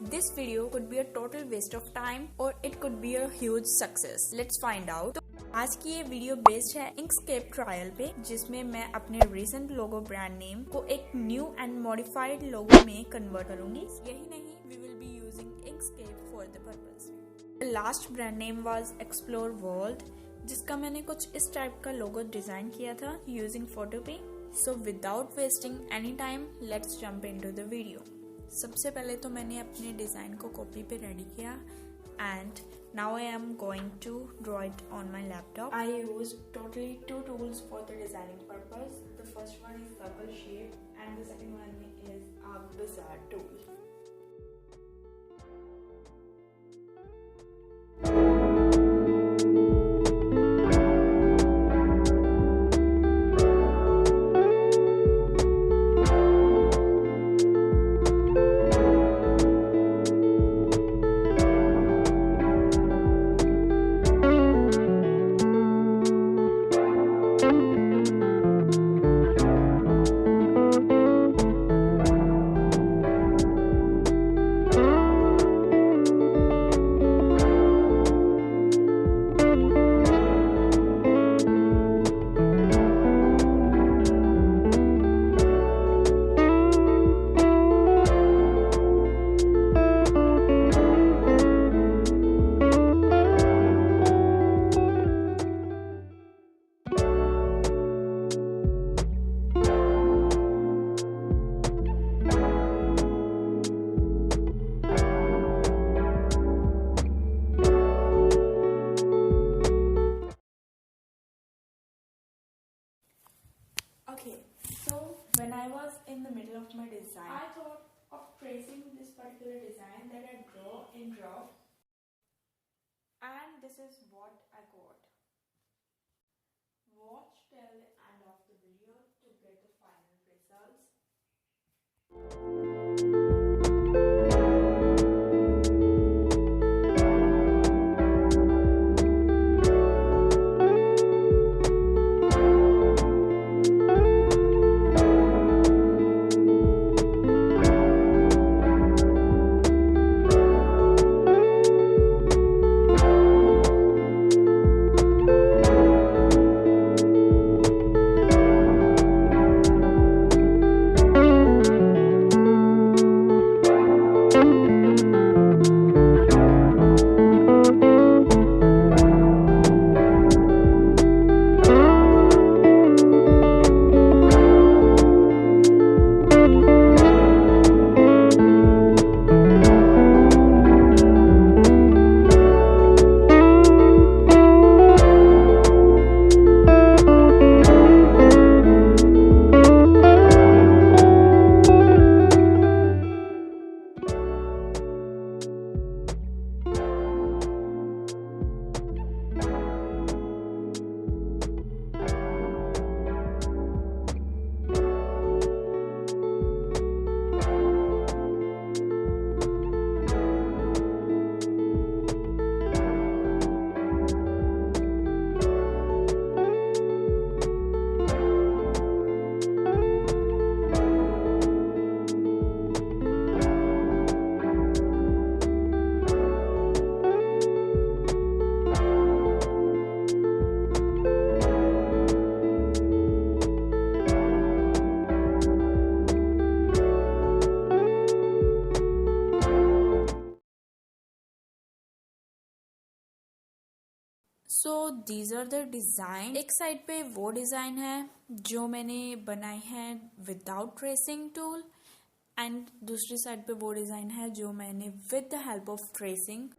This video could be a total waste of time or it could be a huge success. Let's find out. तो आज की ये video based है Inkscape trial पे, जिसमें मैं अपने रिसेंट लोगो ब्रांड नेम को एक न्यू एंड मॉडिफाइड लोगो में कन्वर्ट करूंगी। यही नहीं, we will be using Inkscape for the purpose. The last brand name was explore world, जिसका मैंने कुछ इस टाइप का लोगो डिजाइन किया था using Photopea. So without wasting any time, let's jump into the video. सबसे पहले तो मैंने अपने डिजाइन को कॉपी पे रेडी किया and now I am going to draw it on my laptop. I used totally two tools for the designing purpose. The first one is circle shape and the second one is a bizarre tool. Okay, so when I was in the middle of my design, I thought of tracing this particular design that I draw in draw, and this is what I got. Watch till the end of the video to get the final results. So these are the design. एक side पे वो design है जो मैंने बनाई है without tracing tool and दूसरी side पे वो डिज़ाइन है जो मैंने with the help of tracing